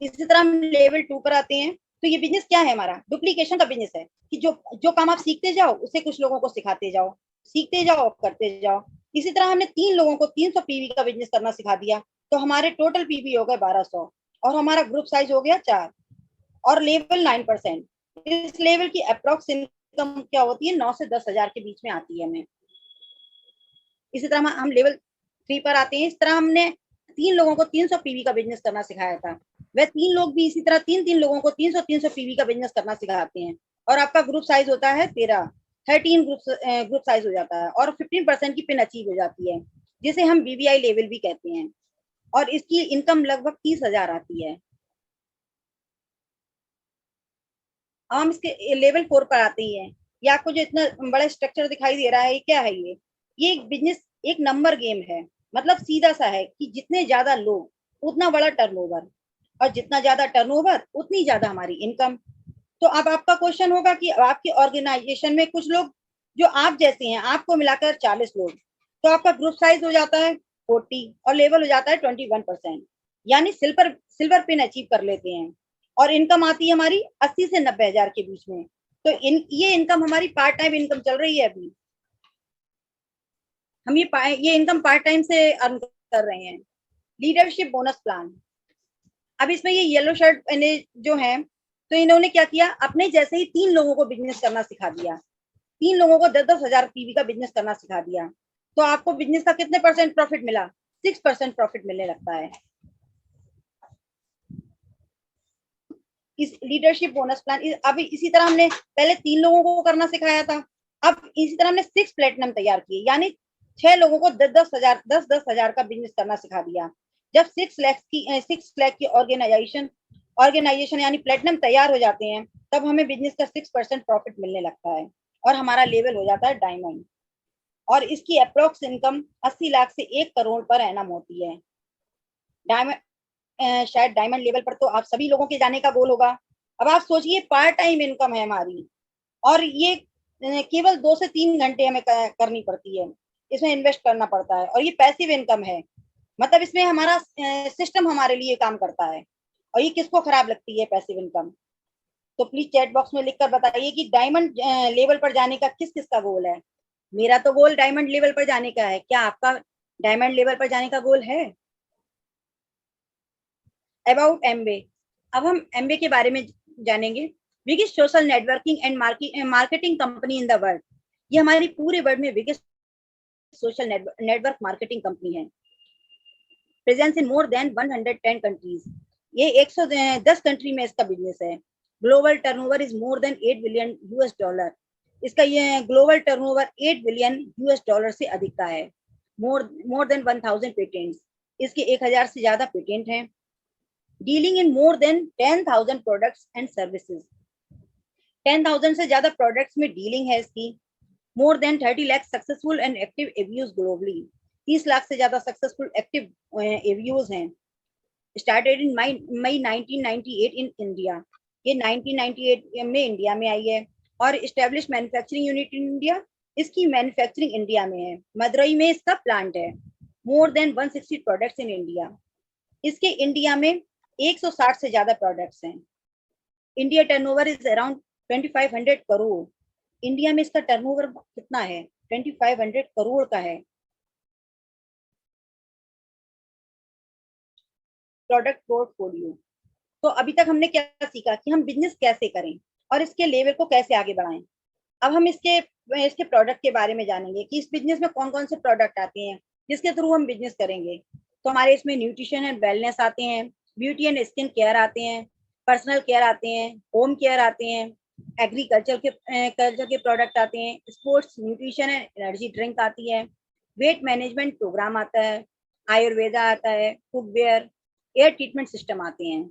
इसी तरह हम लेवल 2 पर आते हैं। तो ये बिजनेस क्या है, हमारा डुप्लीकेशन का बिजनेस है कि जो काम आप सीखते जाओ उसे कुछ लोगों को सिखाते जाओ, सीखते जाओ करते जाओ। इसी तरह हमने 3 लोगों को 300 पीवी का बिजनेस करना सिखा दिया तो हमारे टोटल पीवी हो गए 1200 और हमारा ग्रुप साइज हो गया 4 और लेवल 9%। इस लेवल की अप्रोक्स इनकम क्या होती है, 9 से 10,000 के बीच में आती है हमें। इसी तरह हम लेवल 3 पर आते हैं। इस तरह हमने 3 लोगों को 300 पीवी का बिजनेस करना सिखाया था। वह 3 लोग भी इसी तरह 3 लोगों को 300 पीवी का बिजनेस करना सिखाते हैं और आपका ग्रुप साइज होता है 13 ग्रुप साइज हो जाता है और 15% की पिन अचीव हो जाती है जिसे हम बीबीआई लेवल भी कहते हैं और इसकी इनकम लगभग 30,000 आती है। हम इसके लेवल 4 पर आते ही हैं। ये आपको जो इतना बड़ा स्ट्रक्चर दिखाई दे रहा है, ये क्या है? ये एक बिजनेस एक नंबर गेम है। मतलब सीधा सा है कि जितने ज्यादा लोग उतना बड़ा टर्नओवर और जितना ज्यादा टर्नओवर उतनी ज्यादा हमारी इनकम। तो अब आपका क्वेश्चन होगा कि आपकी ऑर्गेनाइजेशन में कुछ लोग जो आप जैसे हैं, आपको मिलाकर 40 लोग, तो आपका ग्रुप साइज हो जाता है 40 और लेवल हो जाता है 21%, यानी सिल्वर पिन अचीव कर लेते हैं और इनकम आती है हमारी 80 से 90,000 के बीच में। तो ये इनकम हमारी पार्ट टाइम इनकम चल रही है। अभी हम ये इनकम पार्ट टाइम से अर्न कर रहे हैं। Leadership bonus plan. अब इसमें ये येलो शर्ट जो है, तो इन्होंने क्या किया, अपने जैसे ही 3 लोगों को बिजनेस करना सिखा दिया। 3 लोगों को 10,000 पीवी का बिजनेस करना सिखा दिया। तो आपको बिजनेस का कितने % प्रॉफिट मिला? 6% प्रॉफिट मिलने लगता है। इस लीडरशिप बोनस प्लान अब इसी तरह हमने पहले 3 लोगों को करना सिखाया था। अब इसी तरह हमने 6 प्लेटिनम तैयार किए, यानी 6 लोगों को 10,000 का बिजनेस करना सिखा दिया। जब 6 लाख की ऑर्गेनाइजेशन यानी प्लेटिनम तैयार हो जाते हैं, तब हमें बिजनेस का 6% प्रॉफिट मिलने लगता है और हमारा लेवल हो जाता है डायमंड और इसकी अप्रोक्स इनकम 80 लाख से 1 करोड़ पर एनम होती है। डायमंड शायद डायमंड लेवल पर तो आप सभी लोगों के जाने का गोल होगा। अब आप सोचिए, पार्ट टाइम इनकम है हमारी और ये केवल 2 से 3 घंटे हमें करनी पड़ती है, इसमें इन्वेस्ट करना पड़ता है और ये पैसिव इनकम है। मतलब इसमें हमारा सिस्टम हमारे लिए काम करता है और ये किसको खराब लगती है पैसिव इनकम? तो प्लीज चैट बॉक्स में लिखकर बताइए कि डायमंड लेवल पर जाने का किस किस का गोल है। मेरा तो गोल डायमंड लेवल पर जाने का है। क्या आपका डायमंड लेवल पर जाने का गोल है? अबाउट एमबे। अब हम एमबे के बारे में जानेंगे। Biggest social networking and marketing company in the world. ये हमारी पूरे वर्ल्ड में biggest social network marketing company है। Presence in more then 110 countries. ये 110 कंट्री में इसका बिजनेस है। Global turnover is more than $8 billion. इसका ये ग्लोबल टर्नओवर $8 बिलियन से अधिक का है। More than 1000 patents. इसके 1000 से ज्यादा पेटेंट हैं। Dealing in more than 10,000 products and services. 10,000 से ज्यादा प्रोडक्ट्स में डीलिंग है इसकी। More than 30 lakh successful and active एवीयूज ग्लोबली। 30 लाख से ज्यादा सक्सेसफुल एक्टिव एवीयूज हैं। Started in May 1998 in India. ये 1998 में इंडिया में आई है। और establish manufacturing unit in India, इसकी मैन्युफैक्चरिंग इंडिया में है, मदुरई में इसका प्लांट है। More then 160 products in India, इसके इंडिया में 160 से ज्यादा प्रोडक्ट्स हैं। India turnover is around 2500 crore. India में इसका टर्नओवर कितना है? 2500 करोड़ का है। प्रोडक्ट पोर्टफोलियो, तो अभी तक हमने क्या सीखा कि हम बिजनेस कैसे करें और इसके लेवल को कैसे आगे बढ़ाएं। अब हम इसके इसके प्रोडक्ट के बारे में जानेंगे कि इस बिजनेस में कौन कौन से प्रोडक्ट आते हैं जिसके थ्रू हम बिजनेस करेंगे। तो हमारे इसमें न्यूट्रिशन एंड वेलनेस आते हैं, ब्यूटी एंड स्किन केयर आते हैं, पर्सनल केयर आते हैं, होम केयर आते हैं, कल्चर के प्रोडक्ट आते हैं, sports nutrition and energy drink आती है, वेट मैनेजमेंट प्रोग्राम आता है, आयुर्वेदा आता है, कुकवेयर, एयर ट्रीटमेंट सिस्टम आते हैं।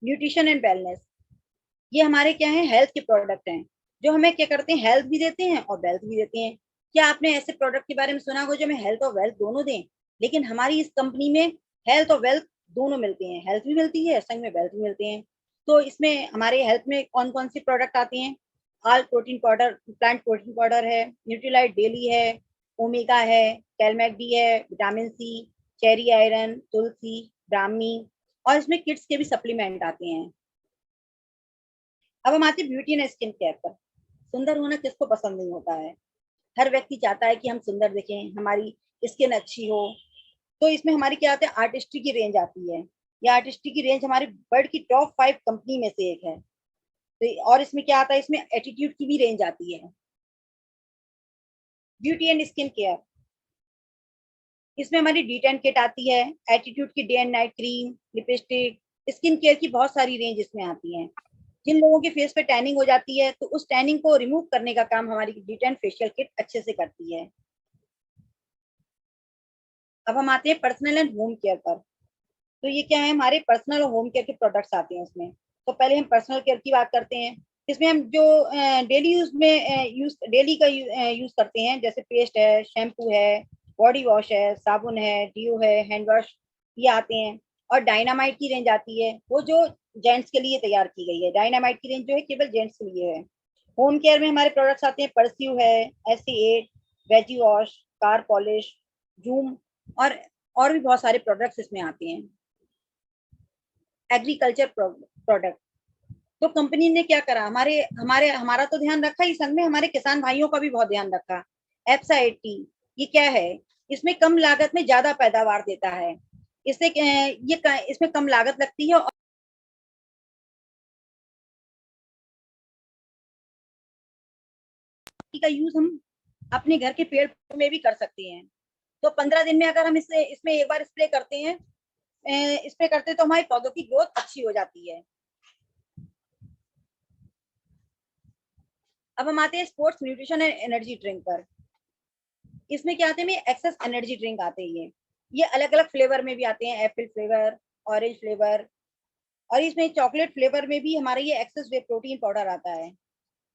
न्यूट्रिशन एंड वेलनेस, ये हमारे क्या है? हेल्थ के प्रोडक्ट हैं जो हमें क्या करते हैं? हेल्थ भी देते हैं और वेल्थ भी देते हैं। क्या आपने ऐसे प्रोडक्ट के बारे में सुना होगा जो हमें हेल्थ और वेल्थ दोनों दें? लेकिन हमारी इस कंपनी में हेल्थ और वेल्थ दोनों मिलते हैं, हेल्थ भी मिलती है, संग में वेल्थ भी मिलते हैं। तो इसमें हमारे हेल्थ में कौन कौन से प्रोडक्ट आते हैं? All protein powder, plant protein powder है, न्यूट्रीलाइट डेली है, ओमेगा है, कैलमैक डी है, विटामिन सी, चेरी आयरन, तुलसी, ब्राह्मी, और इसमें किड्स के भी सप्लीमेंट आते हैं। अब हम आते हैं ब्यूटी एंड स्किन केयर पर। सुंदर होना किसको पसंद नहीं होता है? हर व्यक्ति चाहता है कि हम सुंदर दिखें, हमारी स्किन अच्छी हो। तो इसमें हमारी क्या आते हैं? आर्टिस्ट्री की रेंज आती है। ये आर्टिस्ट्री की रेंज हमारी वर्ल्ड की टॉप 5 कंपनी में से एक है। तो और इसमें क्या आता है? इसमें एटीट्यूड की भी रेंज आती है। ब्यूटी एंड स्किन केयर, इसमें हमारी D10 किट आती है, एटीट्यूड की day and night cream, lipstick, skin care की बहुत सारी रेंज इसमें आती है। जिन लोगों के फेस पे टैनिंग हो जाती है तो उस टैनिंग को रिमूव करने का काम हमारी D10 फेशियल किट अच्छे से करती है। अब हम आते हैं पर्सनल एंड होम केयर पर। तो ये क्या है? हमारे पर्सनल और होम केयर के प्रोडक्ट्स आते हैं इसमें। तो पहले हम पर्सनल केयर की बात करते हैं। इसमें हम जो डेली यूज में डेली का यूज करते हैं, जैसे पेस्ट है, शैम्पू है, बॉडी वॉश है, साबुन है, डीओ है, हैंड वॉश, ये आते हैं। और डायनामाइट की रेंज आती है, वो जो जेंट्स के लिए तैयार की गई है। डायनामाइट की रेंज जो है केवल जेंट्स के लिए है। होम केयर में हमारे प्रोडक्ट्स आते हैं, परस्यू है, एसी8, veggie wash, car polish, zoom, और भी बहुत सारे प्रोडक्ट्स इसमें आते हैं। एग्रीकल्चर प्रोडक्ट, तो कंपनी ने क्या करा? हमारा तो ध्यान रखा ही, संग में हमारे किसान भाइयों का भी बहुत ध्यान रखा। एप्सा 80, ये क्या है? इसमें कम लागत में ज्यादा पैदावार देता है। इससे इसमें कम लागत लगती है और का यूज हम अपने घर के पेड़ में भी कर सकते हैं। तो 15 दिन में अगर हम इसमें एक बार स्प्रे करते हैं, तो हमारे पौधों की ग्रोथ अच्छी हो जाती है। अब हम आते हैं sports nutrition and energy drink पर। इसमें क्या आते हैं? एक्सेस एनर्जी ड्रिंक आते हैं। ये अलग अलग फ्लेवर में भी आते हैं, एप्पल फ्लेवर, ऑरेंज फ्लेवर, और इसमें चॉकलेट फ्लेवर में भी हमारा ये एक्सेस वे प्रोटीन पाउडर आता है।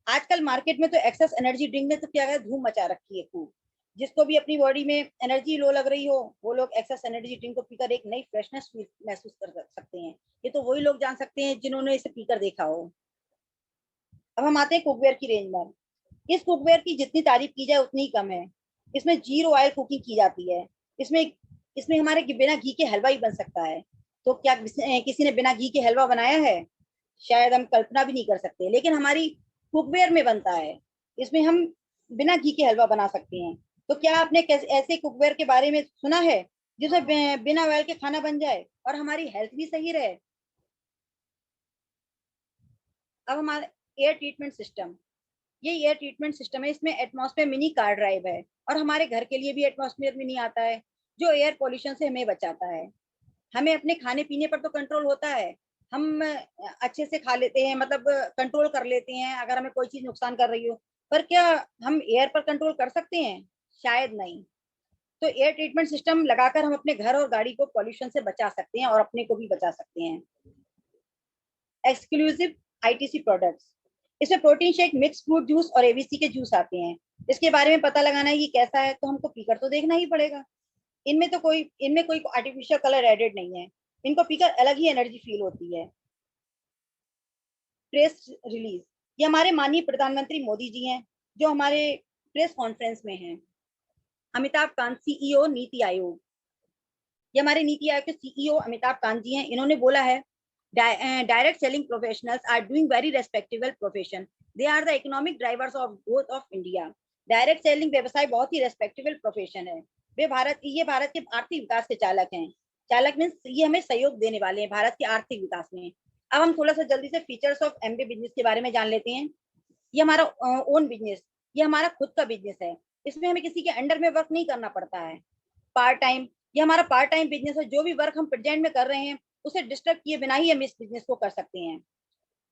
आजकल मार्केट में तो एक्सेस एनर्जी ड्रिंक में तो क्या है, धूम मचा रखी है खूब। जिसको भी अपनी बॉडी में एनर्जी लो लग रही हो, वो लोग एक्सेस एनर्जी ड्रिंक को पीकर एक नई फ्रेशनेस महसूस कर सकते हैं। ये तो वही लोग जान सकते हैं जिन्होंने इसे पीकर देखा हो। अब हम आते हैं कुकवेयर की रेंज में। इस कुकवेयर की जितनी तारीफ की जाए उतनी ही कम है। इसमें 0 ऑयल कुकिंग की जाती है। इसमें इसमें हमारे बिना घी के हलवा ही बन सकता है। तो क्या किसी ने बिना घी के हलवा बनाया है? शायद हम कल्पना भी नहीं कर सकते, लेकिन हमारी कुकवेयर में बनता है। इसमें हम बिना घी के हलवा बना सकते हैं। तो क्या आपने ऐसे कुकवेयर के बारे में सुना है जिसमें बिना ऑयल के खाना बन जाए और हमारी हेल्थ भी सही रहे? अब हमारे एयर ट्रीटमेंट सिस्टम, ये एयर ट्रीटमेंट सिस्टम है। इसमें एटमॉस्फेयर मिनी कार ड्राइव है और हमारे घर के लिए भी एटमॉस्फेयर मिनी आता है जो एयर पोल्यूशन से हमें बचाता है। हमें अपने खाने पीने पर तो कंट्रोल होता है, हम अच्छे से खा लेते हैं, मतलब कंट्रोल कर लेते हैं अगर हमें कोई चीज नुकसान कर रही हो। पर क्या हम एयर पर कंट्रोल कर सकते हैं? शायद नहीं। तो एयर ट्रीटमेंट सिस्टम लगाकर हम अपने घर और गाड़ी को पॉल्यूशन से बचा सकते हैं और अपने को भी बचा सकते हैं। एक्सक्लूसिव आईटीसी प्रोडक्ट्स, इसमें protein shake, mix fruit juice और एबीसी के जूस आते हैं। इसके बारे में पता लगाना है ये कैसा है, तो हमको पीकर तो देखना ही पड़ेगा। इनमें कोई आर्टिफिशियल कलर एडेड नहीं है, इनको पीकर अलग ही एनर्जी फील होती है। प्रेस रिलीज, ये हमारे माननीय प्रधानमंत्री मोदी जी हैं जो हमारे प्रेस कॉन्फ्रेंस में हैं। अमिताभ कांत, सीईओ नीति आयोग, ये हमारे नीति आयोग के सीईओ अमिताभ कांत जी हैं। इन्होंने बोला है direct selling professionals are doing very respectable profession, they are the economic drivers of growth of India. Direct selling व्यवसाय बहुत ही रेस्पेक्टेबल प्रोफेशन है। ये भारत के आर्थिक विकास के चालक हैं। चालक मीन्स ये हमें सहयोग देने वाले हैं भारत के आर्थिक विकास में। अब हम थोड़ा सा जल्दी से फीचर्स ऑफ एमबीए बिजनेस के बारे में जान लेते हैं। ये हमारा ओन बिजनेस, ये हमारा खुद का बिजनेस है। इसमें हमें किसी के अंडर में वर्क नहीं करना पड़ता है। पार्ट टाइम, ये हमारा पार्ट टाइम बिजनेस है। जो भी वर्क हम प्रेजेंट में कर रहे हैं उसे डिस्टर्ब किए बिना ही हम इस बिजनेस को कर सकते हैं।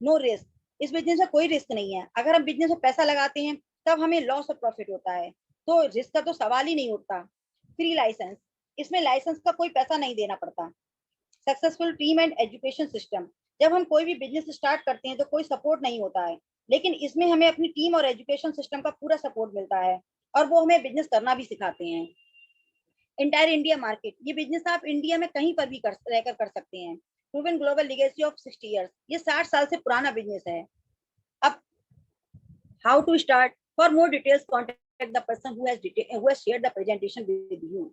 नो रिस्क, इस बिजनेस में कोई रिस्क नहीं है। अगर हम बिजनेस में पैसा लगाते हैं तब हमें लॉस और प्रॉफिट होता है, तो रिस्क का तो सवाल ही नहीं उठता। फ्री लाइसेंस, इसमें लाइसेंस का कोई पैसा नहीं देना पड़ता। Successful team and education system, जब हम कोई भी बिजनेस स्टार्ट करते हैं तो कोई सपोर्ट नहीं होता है, लेकिन इसमें हमें अपनी टीम और एजुकेशन सिस्टम का पूरा सपोर्ट मिलता है और वो हमें बिजनेस करना भी सिखाते हैं। इंटायर इंडिया मार्केट, ये बिजनेस आप इंडिया में कहीं पर भी रहकर कर सकते हैं। Proven global legacy of 60 years, ये 60 साल से पुराना बिजनेस है। अब how to start, for more details contact the person who has shared the presentation with you.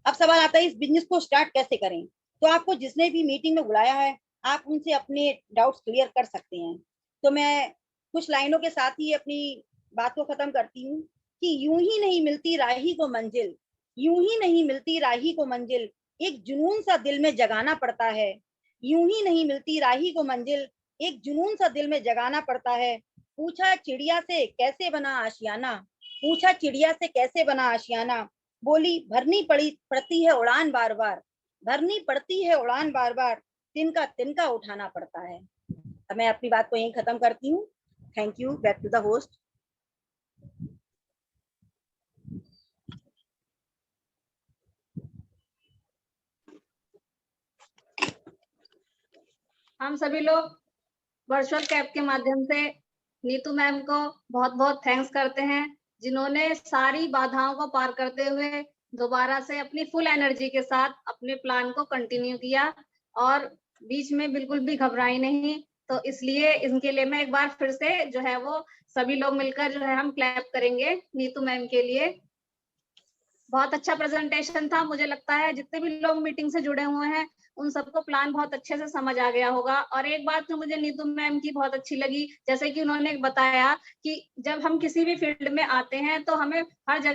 अब सवाल आता है इस बिजनेस को स्टार्ट कैसे करें। तो आपको जिसने भी मीटिंग में बुलाया है आप उनसे अपने डाउट्स क्लियर कर सकते हैं। तो मैं कुछ लाइनों के साथ ही अपनी बात को खत्म करती हूँ कि यूं ही नहीं मिलती राही को मंजिल, यूं ही नहीं मिलती राही को मंजिल, एक जुनून सा दिल में जगाना पड़ता है। यूं ही नहीं मिलती राही को मंजिल, एक जुनून सा दिल में जगाना पड़ता है। पूछा चिड़िया से कैसे बना आशियाना, पूछा चिड़िया से कैसे बना आशियाना, बोली भरनी पड़ती है उड़ान बार बार, भरनी पड़ती है उड़ान बार बार, तिनका तिनका उठाना पड़ता है। अब मैं अपनी बात को यहीं खत्म करती हूँ। Thank you. Back to the host. हम सभी लोग वर्चुअल कैब के माध्यम से नीतू मैम को बहुत बहुत थैंक्स करते हैं, जिन्होंने सारी बाधाओं को पार करते हुए दोबारा से अपनी फुल एनर्जी के साथ अपने प्लान को कंटिन्यू किया और बीच में बिल्कुल भी घबराई नहीं। तो इसलिए इनके लिए मैं एक बार फिर से जो है वो सभी लोग मिलकर जो है हम क्लैप करेंगे नीतू मैम के लिए। बहुत अच्छा प्रेजेंटेशन था। मुझे लगता है जितने भी लोग मीटिंग से जुड़े हुए हैं उन सबको प्लान बहुत अच्छे से समझ आ गया होगा। और एक बात तो मुझे नीतू मैम की बहुत अच्छी लगी, जैसे कि उन्होंने बताया कि जब हम किसी भी फील्ड में आते हैं तो हमें हर जगह